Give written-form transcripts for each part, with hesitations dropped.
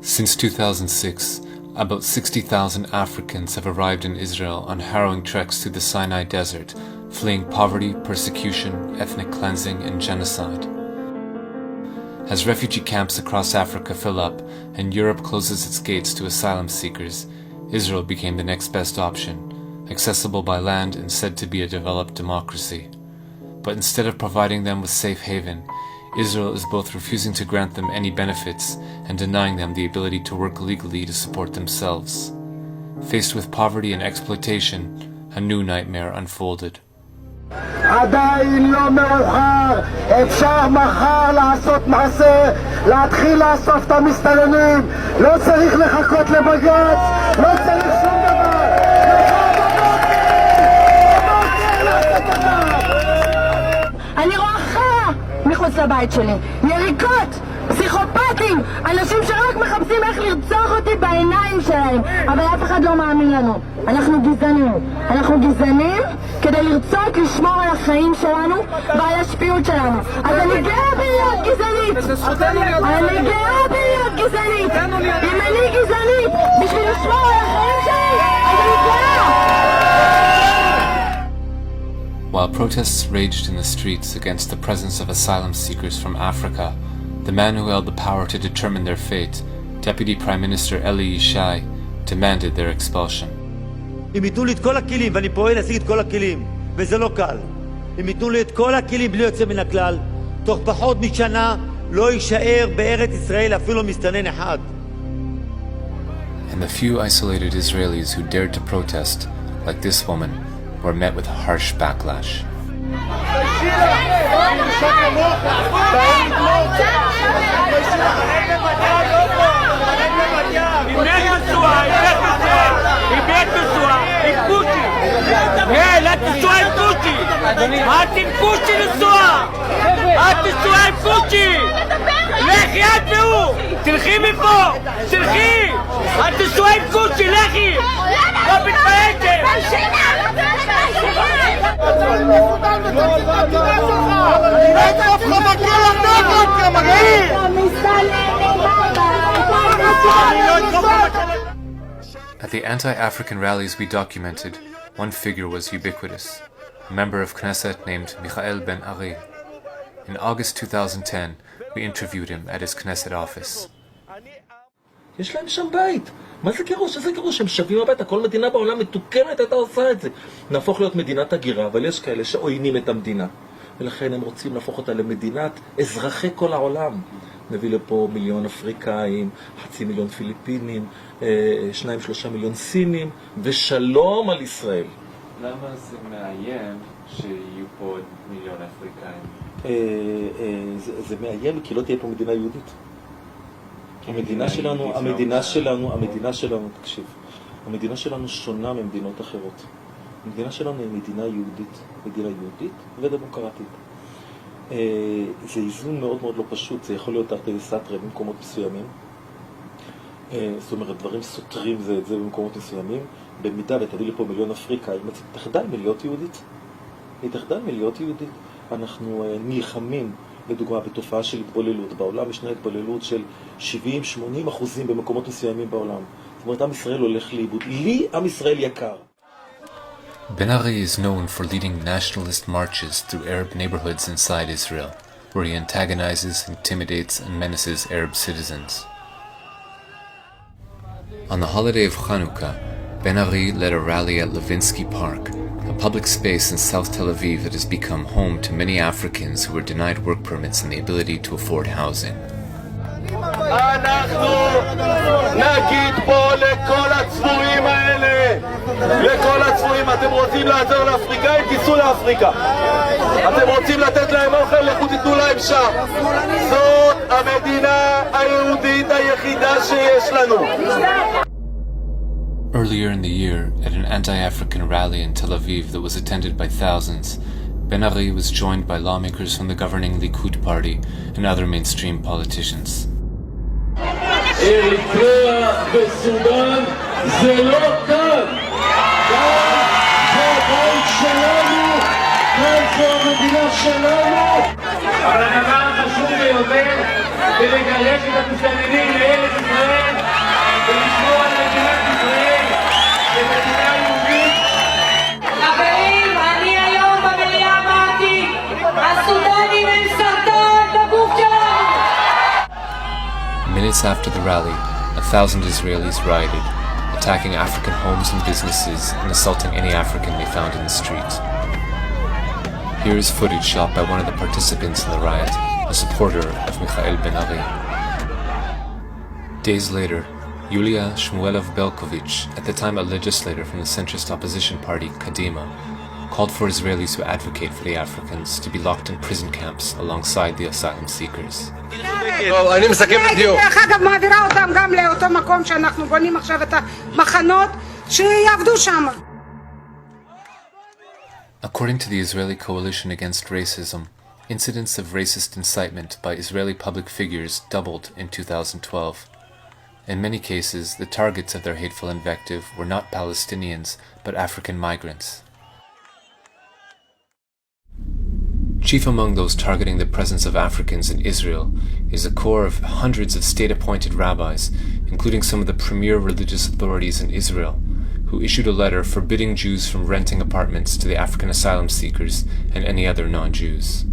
Since 2006, about 60,000 Africans have arrived in Israel on harrowing treks through the Sinai Desert, fleeing poverty, persecution, ethnic cleansing, and genocide. As refugee camps across Africa fill up and Europe closes its gates to asylum seekers, Israel became the next best option, accessible by land and said to be a developed democracy. But instead of providing them with safe haven, Israel is both refusing to grant them any benefits and denying them the ability to work legally to support themselves. Faced with poverty and exploitation, a new nightmare unfolded. עדיין לא מאוחר, אפשר מחר לעשות מעשה, להתחיל לאסוף את המסתננים, לא צריך לחכות לבג"ץ, לא צריך שום דבר. אני רואה חרא מחוץ לבית שלי, יריקות, פסיכופטים, אנשים שרק מחפשים איך לרצוח אותי בעיניים שלהם, אבל אף אחד לא מאמין לנו. אנחנו גזענים כדי לרצות לשמור על החיים שלנו ועל השפיות שלנו. אז אני גאה בלהיות גזענית, אם אני גזענית בשביל לשמור על החיים שלי, אז אני גאה. While protests raged in the streets against the presence of asylum seekers from Africa, the man who held the power to determine their fate, Deputy Prime Minister Eli Yishai, demanded their expulsion. אם ייתנו לי את כל הכלים, ואני פועל להשיג את כל הכלים, וזה לא קל. אם ייתנו לי את כל הכלים בלי יוצא מן הכלל, תוך פחות משנה לא יישאר בארץ ישראל אפילו מסתנן אחד. And the few isolated Israelis who dared to protest, like this woman, were met with harsh backlash. לכי את והוא! תלכי מפה! תלכי! אל תסוע עם קוצ'י, לכי! לא מתביישת! At the anti-African rallies we documented, one figure was ubiquitous, a member of Knesset named Michael Ben-Ari. In August 2010, we interviewed him at his Knesset office. יש להם שם בית. מה זה גירוש? איזה גירוש? הם שווים הביתה. כל מדינה בעולם מתוקנת הייתה עושה את זה. נהפוך להיות מדינת הגירה, אבל יש כאלה שעוינים את המדינה. ולכן הם רוצים להפוך אותה למדינת אזרחי כל העולם. נביא לפה 1,000,000 אפריקאים, 500,000 פיליפינים, 2-3 מיליון סינים, ושלום על ישראל. למה זה מאיים שיהיו פה 1,000,000 אפריקאים? זה מאיים כי לא תהיה פה מדינה יהודית. המדינה שלנו, תקשיב, המדינה שלנו שונה ממדינות אחרות. המדינה שלנו היא מדינה יהודית ודמוקרטית. זה איזון מאוד מאוד לא פשוט, זה יכול להיות תרתי סתרי במקומות מסוימים. זאת אומרת, דברים סותרים זה את זה במקומות מסוימים. במידה ותביא לפה 1,000,000 אפריקאים, היא תחדל מלהיות יהודית. אנחנו נלחמים, לדוגמה, בתופעה של התבוללות. בעולם ישנה התבוללות של 70-80% במקומות מסוימים בעולם. זאת אומרת, עם ישראל הולך לאיבוד. לי עם ישראל יקר. Ben-Ari is known for leading nationalist marches through Arab neighborhoods inside Israel, where he antagonizes, intimidates, and menaces Arab citizens. On the holiday of Chanukah, Ben-Ari led a rally at Levinsky Park, a public space in South Tel Aviv that has become home to many Africans who were denied work permits and the ability to afford housing. אנחנו נגיד פה לכל הצבועים האלה, אתם רוצים לעזור לאפריקאים, תיסעו לאפריקה. אתם רוצים לתת להם אוכל, לכו תיתנו להם שם. זאת המדינה היהודית היחידה שיש לנו. Earlier in the year, at an anti-African rally in Tel Aviv that was attended by thousands, Ben-Ari was joined by lawmakers from the governing Likud party and other mainstream politicians. אריתריאה וסודאן זה לא כאן. זה הבית שלנו, כאן זו המדינה שלנו. אבל הדבר החשוב ביותר זה לגרש את המסתננים לארץ ישראל Minutes after the rally, 1,000 Israelis rioted, attacking African homes and businesses and assaulting any African they found in the street. Here is footage shot by one of the participants in the riot, a supporter of Michael Ben-Ari. Days later, Yulia Shmuelov-Belkovich, at the time a legislator from the centrist opposition party Kadima, called for Israelis who advocate for the Africans to be locked in prison camps alongside the asylum seekers. אני מסכם בדיוק. דרך אגב מעבירה אותם גם לאותו מקום שאנחנו בונים עכשיו את המחנות שיעבדו שם. According to the Israeli Coalition Against Racism, incidents of racist incitement by Israeli public figures doubled in 2012. In many cases, the targets of their hateful invective were not Palestinians, but African migrants. Chief among those targeting the presence of Africans in Israel is a corps of hundreds of state-appointed rabbis, including some of the premier religious authorities in Israel, who issued a letter forbidding Jews from renting apartments to the African asylum seekers and any other non-Jews.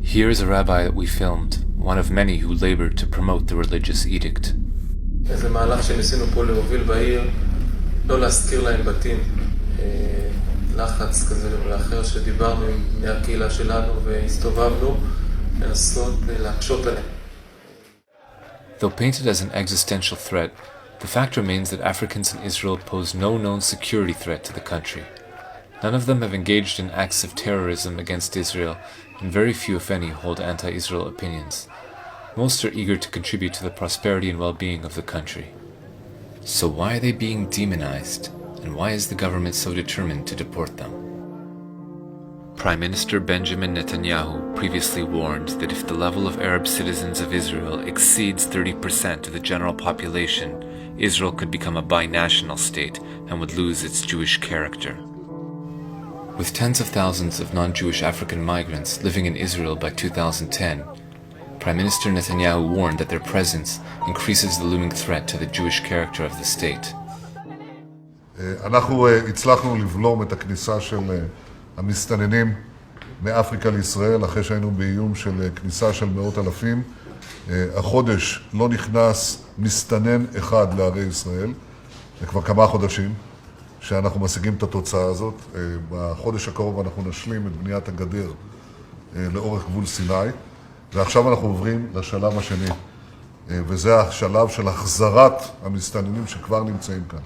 Here is a rabbi that we filmed, one of many who labored to promote the religious edict. איזה מהלך שניסינו פה להוביל בעיר, לא להזכיר להם בתים, לחץ כזה ולאחר שדיברנו עם בני הקהילה שלנו והסתובבנו, לנסות להקשות עליהם. Though painted as an existential threat, the fact remains that Africans in Israel pose no known security threat to the country. None of them have engaged in acts of terrorism against Israel, and very few, if any, hold anti-Israel opinions. Most are eager to contribute to the prosperity and well-being of the country. So why are they being demonized, and why is the government so determined to deport them? Prime Minister Benjamin Netanyahu previously warned that if the level of Arab citizens of Israel exceeds 30% of the general population, Israel could become a binational state and would lose its Jewish character. With tens of thousands of non-Jewish African migrants living in Israel by 2010, Prime Minister Netanyahu warned that their presence increases the looming threat to the Jewish character of the state. אנחנו הצלחנו לבלום את הכניסה של המסתננים מאפריקה לישראל, אחרי שהיינו באיום של כניסה של מאות אלפים. החודש לא נכנס מסתנן אחד לערי ישראל, זה כבר כמה חודשים שאנחנו משיגים את התוצאה הזאת. בחודש הקרוב אנחנו נשלים את בניית הגדר לאורך גבול סיני, ועכשיו אנחנו עוברים לשלב השני, וזה השלב של החזרת המסתננים שכבר נמצאים כאן.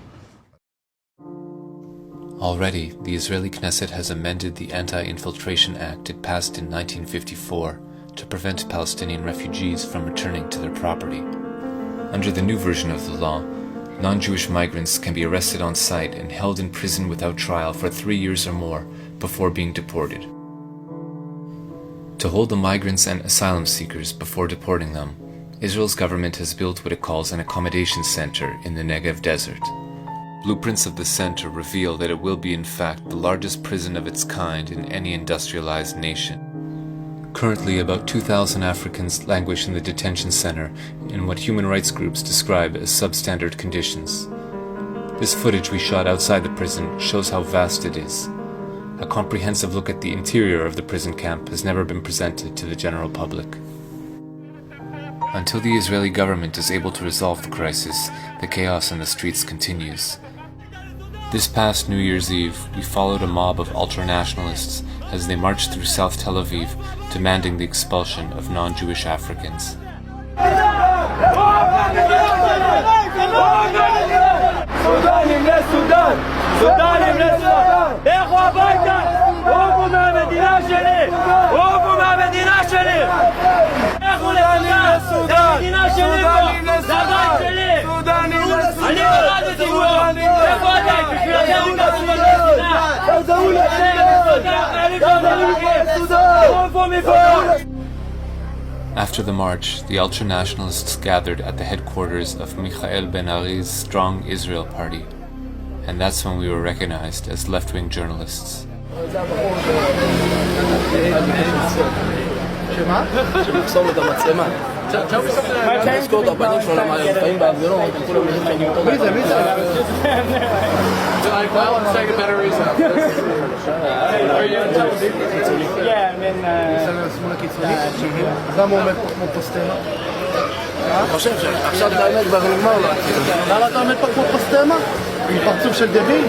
Already, the Israeli Knesset has amended the Anti-Infiltration Act it passed in 1954 to prevent Palestinian refugees from returning to their property. Under the new version of the law, non-Jewish migrants can be arrested on site and held in prison without trial for 3 years or more before being deported. To hold the migrants and asylum seekers before deporting them, Israel's government has built what it calls an accommodation center in the Negev desert. Blueprints of the center reveal that it will be in fact the largest prison of its kind in any industrialized nation. Currently, about 2,000 Africans languish in the detention center in what human rights groups describe as substandard conditions. This footage we shot outside the prison shows how vast it is. A comprehensive look at the interior of the prison camp has never been presented to the general public. Until the Israeli government is able to resolve the crisis, the chaos in the streets continues. This past New Year's Eve, we followed a mob of ultra-nationalists as they marched through South Tel Aviv, demanding the expulsion of non-Jewish Africans. After the march, the ultra-nationalists gathered at the headquarters of Michael Ben-Ari's Strong Israel Party, and that's when we were recognized as left-wing journalists. שמחסום את המצלמה. תזכור את הפנים שלו למה הם חיים בהפגנות, הם כולם יודעים שאני אותו. מי זה? מי זה? למה הוא עומד כמו פוסטר? אני חושב שעכשיו באמת כבר נגמר לו. למה אתה עומד פה כמו פוסטמה? עם פרצוף של דביל?